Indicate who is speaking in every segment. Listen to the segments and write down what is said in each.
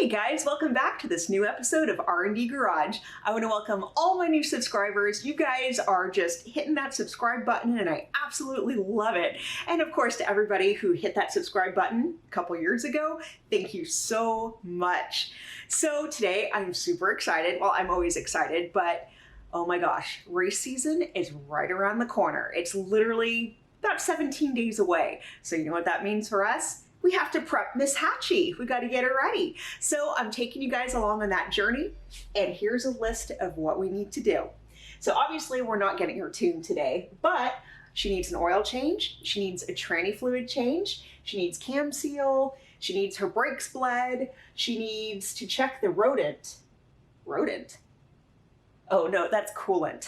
Speaker 1: Hey guys, welcome back to this new episode of R&Dgarage. I want to welcome all my new subscribers. You guys are just hitting that subscribe button and I absolutely love it. And of course to everybody who hit that subscribe button a couple years ago, thank you so much. So today I'm super excited. Well, I'm always excited, but oh my gosh, race season is right around the corner. It's literally about 17 days away. So you know what that means for us? We have to prep Miss Hatchie. We got to get her ready. So I'm taking you guys along on that journey, and here's a list of what we need to do. So obviously we're not getting her tuned today, but she needs an oil change. She needs a tranny fluid change. She needs cam seal. She needs her brakes bled. She needs to check the rodent. Rodent? Oh no, that's coolant.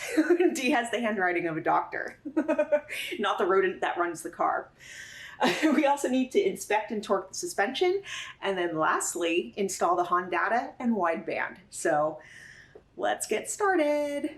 Speaker 1: Dee has the handwriting of a doctor, not the rodent that runs the car. We also need to inspect and torque the suspension, and then lastly, install the Honda and wideband. So let's get started.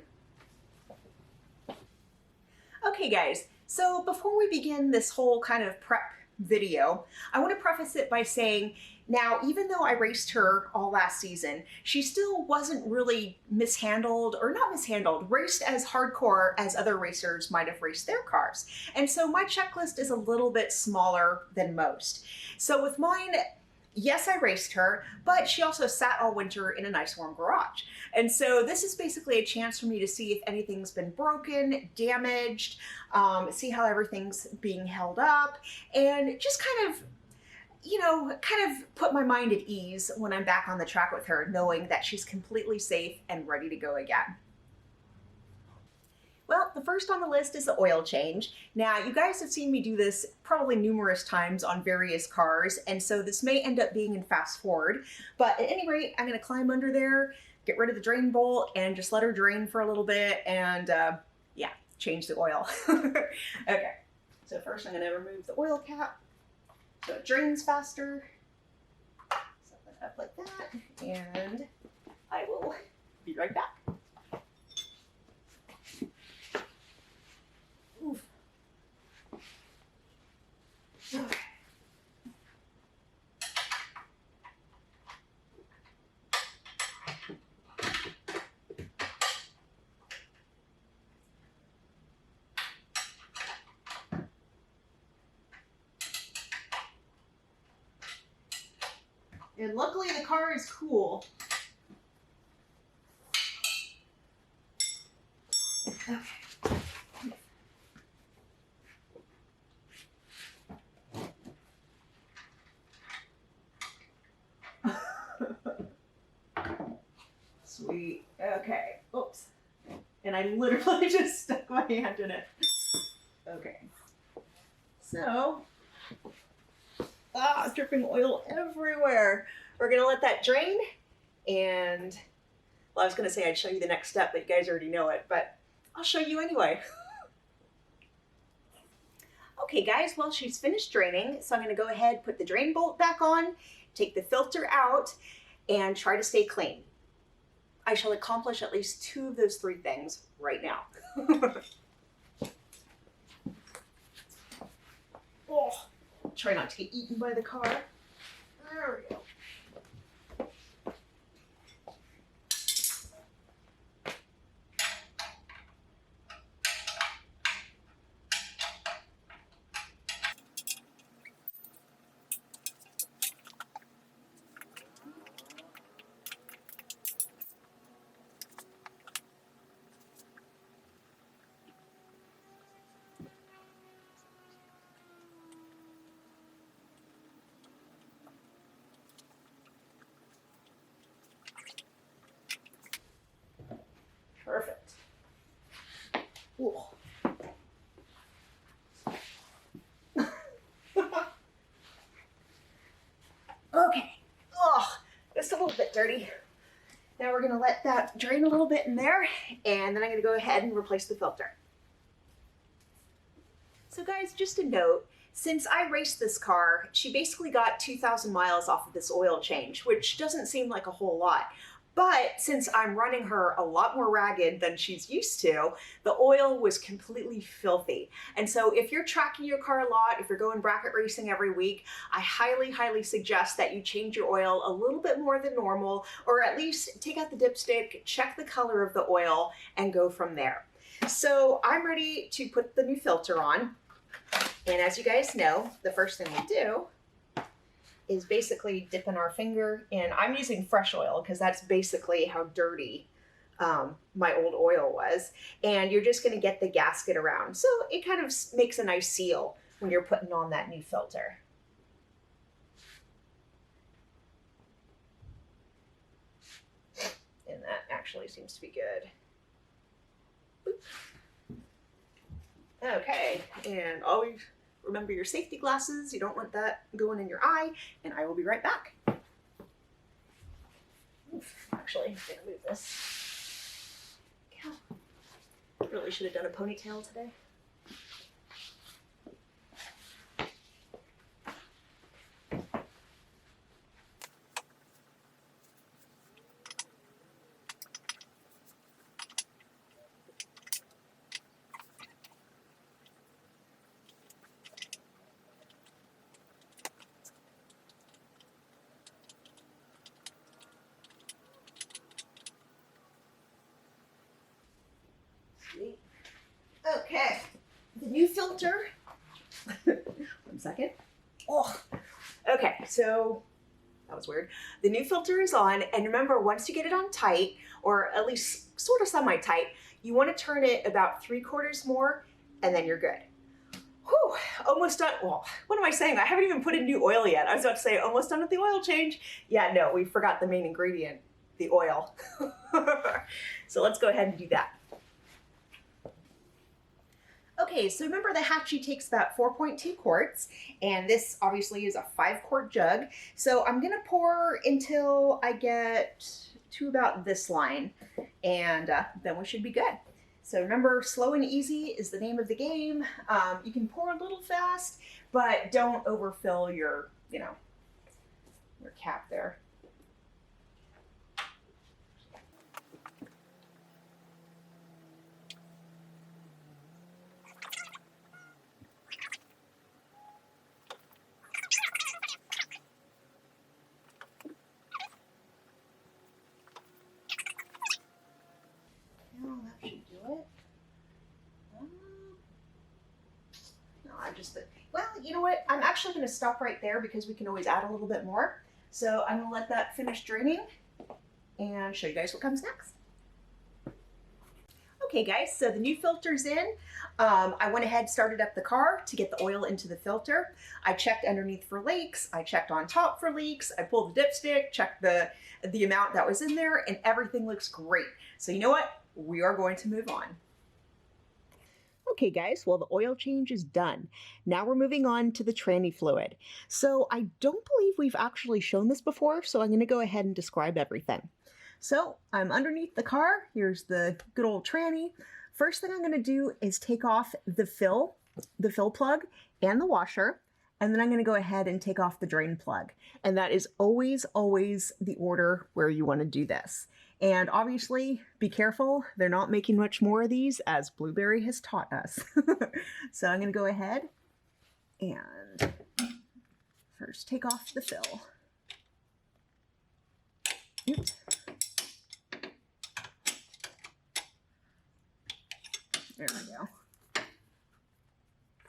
Speaker 1: Okay guys, so before we begin this whole kind of prep video, I want to preface it by saying, now, even though I raced her all last season, she still wasn't really mishandled, or not mishandled, raced as hardcore as other racers might have raced their cars. And so my checklist is a little bit smaller than most. So with mine, yes, I raced her, but she also sat all winter in a nice warm garage. And so this is basically a chance for me to see if anything's been broken, damaged, see how everything's being held up, and just kind of put my mind at ease when I'm back on the track with her, knowing that she's completely safe and ready to go again. Well, the first on the list is the oil change. Now, you guys have seen me do this probably numerous times on various cars, and so this may end up being in fast forward, but at any rate, I'm gonna climb under there, get rid of the drain bolt, and just let her drain for a little bit, and yeah, change the oil. Okay, so first I'm gonna remove the oil cap, so it drains faster. Set that up like that, and I will be right back. Oof. Okay. And luckily the car is cool. Okay. Sweet. Okay. Oops. And I literally just stuck my hand in it. Okay. So, dripping oil everywhere. We're gonna let that drain, and well, I was gonna say I'd show you the next step, but you guys already know it, but I'll show you anyway. Okay guys, well, she's finished draining, so I'm gonna go ahead, put the drain bolt back on, take the filter out, and try to stay clean. I shall accomplish at least 2 of those 3 things right now. Oh, try not to get eaten by the car. There we go. Perfect. Ooh. Okay. Oh, just a little bit dirty. Now we're gonna let that drain a little bit in there, and then I'm gonna go ahead and replace the filter. So guys, just a note, since I raced this car, she basically got 2,000 miles off of this oil change, which doesn't seem like a whole lot. But since I'm running her a lot more ragged than she's used to, the oil was completely filthy. And so if you're tracking your car a lot, if you're going bracket racing every week, I highly, highly suggest that you change your oil a little bit more than normal, or at least take out the dipstick, check the color of the oil, and go from there. So I'm ready to put the new filter on. And as you guys know, the first thing we do is basically dipping our finger in. I'm using fresh oil because that's basically how dirty my old oil was. And you're just gonna get the gasket around. So it kind of makes a nice seal when you're putting on that new filter. And that actually seems to be good. Boop. Okay, and always remember your safety glasses. You don't want that going in your eye, and I will be right back. Oof, actually, I'm gonna move this. Really should have done a ponytail today. Okay, the new filter. 1 second. Oh, okay, so that was weird. The new filter is on, and remember, once you get it on tight, or at least sort of semi-tight, you want to turn it about 3/4 more, and then you're good. Whew, almost done. Well, what am I saying? I haven't even put in new oil yet. I was about to say almost done with the oil change. Yeah, no, we forgot the main ingredient, the oil. So let's go ahead and do that. Okay, so remember the Hatchie takes about 4.2 quarts, and this obviously is a 5-quart jug. So I'm gonna pour until I get to about this line, and then we should be good. So remember, slow and easy is the name of the game. You can pour a little fast, but don't overfill your, your cap there. That should do it. No, well, you know what? I'm actually going to stop right there because we can always add a little bit more. So I'm going to let that finish draining and show you guys what comes next. Okay guys, so the new filter's in. I went ahead, started up the car to get the oil into the filter. I checked underneath for leaks. I checked on top for leaks. I pulled the dipstick, checked the amount that was in there, and everything looks great. So you know what? We are going to move on. Okay guys, well the oil change is done. Now we're moving on to the tranny fluid. So I don't believe we've actually shown this before, so I'm going to go ahead and describe everything. So I'm underneath the car. Here's the good old tranny. First thing I'm going to do is take off the fill plug and the washer, and then I'm going to go ahead and take off the drain plug. And that is always, always the order where you want to do this. And obviously, be careful. They're not making much more of these, as Blueberry has taught us. So I'm going to go ahead and first take off the fill. Oops. There we go.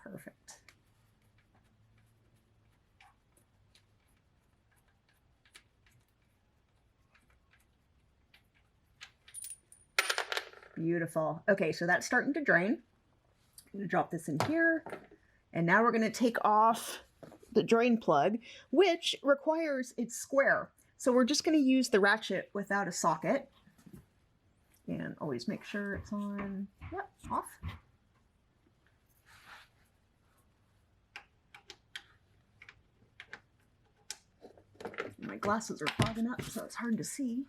Speaker 1: Perfect. Beautiful. Okay, so that's starting to drain. I'm going to drop this in here. And now we're going to take off the drain plug, which requires it's square. So we're just going to use the ratchet without a socket. And always make sure it's on. Yep, off. My glasses are fogging up, so it's hard to see.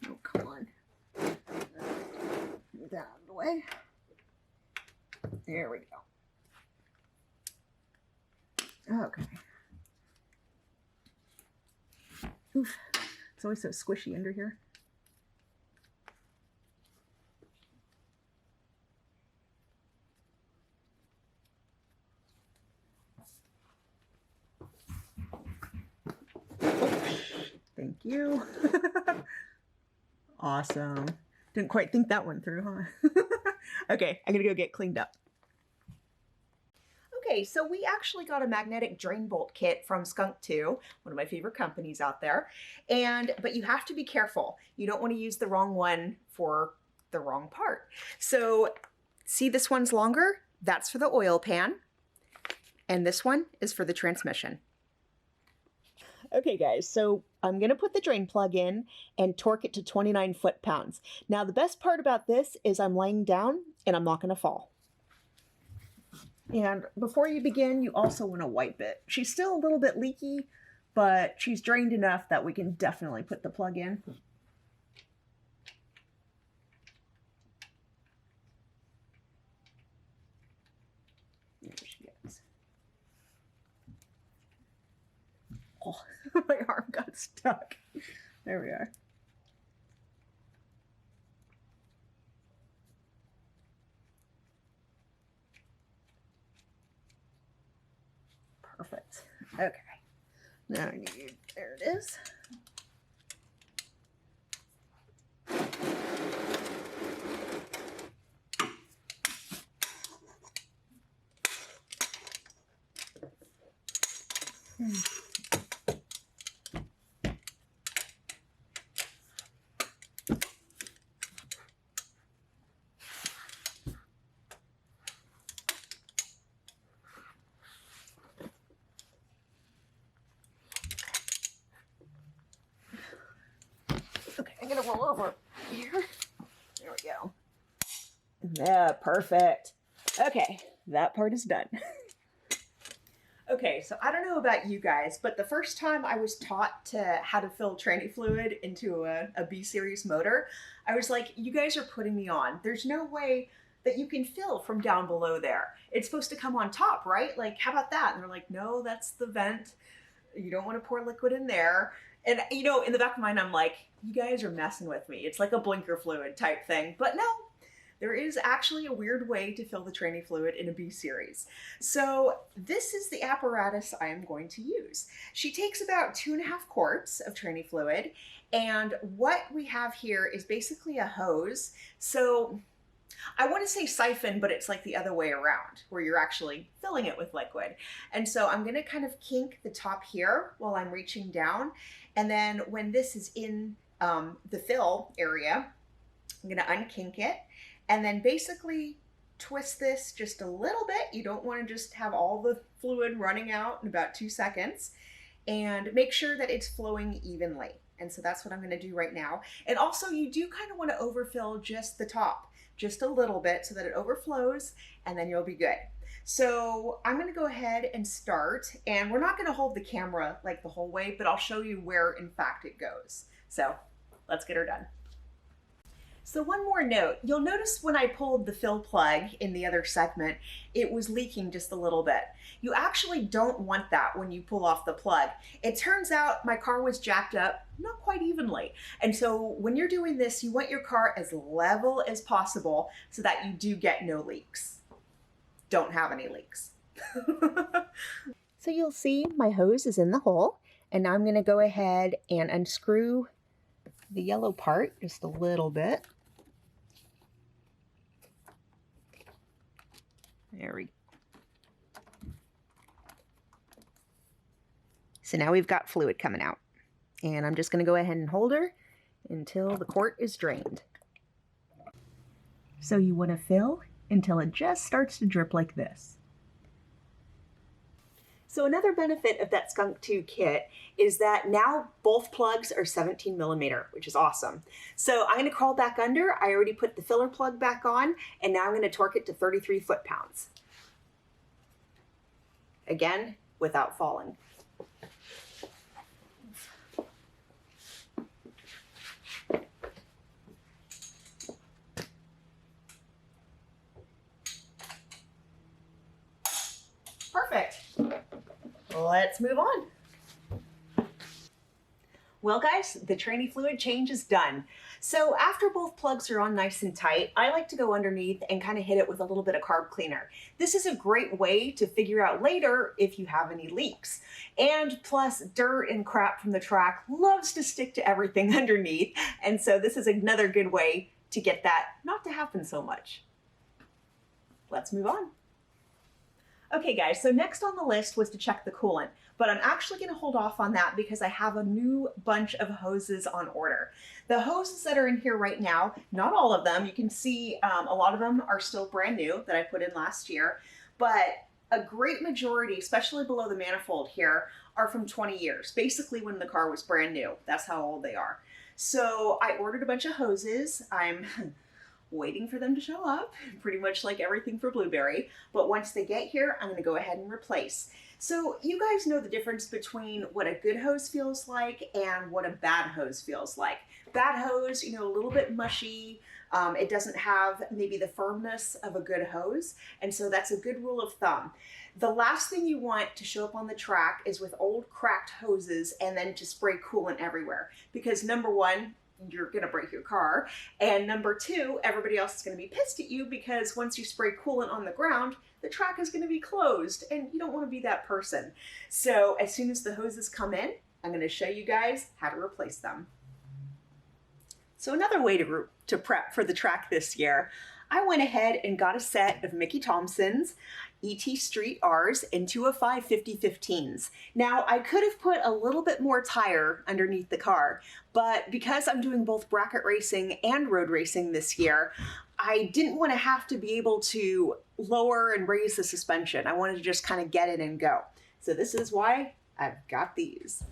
Speaker 1: Oh, come on. Move that out of the way. There we go. Okay. Oof. It's always so squishy under here. Thank you. Awesome. Didn't quite think that one through, huh? Okay, I'm gonna go get cleaned up. Okay, so we actually got a magnetic drain bolt kit from Skunk 2, one of my favorite companies out there. But you have to be careful. You don't want to use the wrong one for the wrong part. So see, this one's longer. That's for the oil pan. And this one is for the transmission. Okay guys, so I'm gonna put the drain plug in and torque it to 29 foot-pounds. Now the best part about this is I'm laying down and I'm not gonna fall. And before you begin, you also want to wipe it. She's still a little bit leaky, but she's drained enough that we can definitely put the plug in. There she is. Oh, my arm got stuck. There we are. Perfect. Okay. Now I need, there it is. Okay, I'm gonna roll over here. There we go. Yeah, perfect. Okay, that part is done. Okay, so I don't know about you guys, but the first time I was taught to how to fill tranny fluid into a B-series motor, I was like, you guys are putting me on. There's no way that you can fill from down below there. It's supposed to come on top, right? Like, how about that? And they're like, no, that's the vent. You don't want to pour liquid in there. And, you know, in the back of my mind, I'm like, you guys are messing with me. It's like a blinker fluid type thing. But no, there is actually a weird way to fill the tranny fluid in a B-series. So this is the apparatus I am going to use. She takes about 2.5 quarts of tranny fluid. And what we have here is basically a hose. So I want to say siphon, but it's like the other way around, where you're actually filling it with liquid. And so I'm going to kind of kink the top here while I'm reaching down. And then when this is in the fill area, I'm going to unkink it and then basically twist this just a little bit. You don't want to just have all the fluid running out in about 2 seconds, and make sure that it's flowing evenly. And so that's what I'm going to do right now. And also you do kind of want to overfill just the top, just a little bit so that it overflows, and then you'll be good. So I'm going to go ahead and start, and we're not going to hold the camera like the whole way, but I'll show you where in fact it goes. So let's get her done. So one more note, you'll notice when I pulled the fill plug in the other segment, it was leaking just a little bit. You actually don't want that when you pull off the plug. It turns out my car was jacked up not quite evenly. And so when you're doing this, you want your car as level as possible so that you do get no leaks. Don't have any leaks. So you'll see my hose is in the hole, and now I'm going to go ahead and unscrew the yellow part just a little bit. There we go. So now we've got fluid coming out, and I'm just going to go ahead and hold her until the quart is drained. So you want to fill until it just starts to drip like this. So another benefit of that Skunk 2 kit is that now both plugs are 17 millimeter, which is awesome. So I'm going to crawl back under. I already put the filler plug back on, and now I'm going to torque it to 33 foot-pounds. Again, without falling. Perfect. Let's move on. Well guys, the tranny fluid change is done. So after both plugs are on nice and tight, I like to go underneath and kind of hit it with a little bit of carb cleaner. This is a great way to figure out later if you have any leaks. And plus, dirt and crap from the track loves to stick to everything underneath. And so this is another good way to get that not to happen so much. Let's move on. Okay guys, so next on the list was to check the coolant, but I'm actually going to hold off on that because I have a new bunch of hoses on order. The hoses that are in here right now, not all of them, you can see a lot of them are still brand new that I put in last year, but a great majority, especially below the manifold here, are from 20 years, basically when the car was brand new. That's how old they are. So I ordered a bunch of hoses. I'm waiting for them to show up, pretty much like everything for Blueberry. But once they get here, I'm gonna go ahead and replace. So you guys know the difference between what a good hose feels like and what a bad hose feels like. Bad hose, you know, a little bit mushy. It doesn't have maybe the firmness of a good hose. And so that's a good rule of thumb. The last thing you want to show up on the track is with old cracked hoses and then to spray coolant everywhere. Because number one, you're gonna break your car. And number two, everybody else is gonna be pissed at you because once you spray coolant on the ground, the track is gonna be closed and you don't wanna be that person. So as soon as the hoses come in, I'm gonna show you guys how to replace them. So another way to prep for the track this year, I went ahead and got a set of Mickey Thompson's ET Street R's and 205 5015s. Now I could have put a little bit more tire underneath the car, but because I'm doing both bracket racing and road racing this year, I didn't want to have to be able to lower and raise the suspension. I wanted to just kind of get it and go. So this is why I've got these.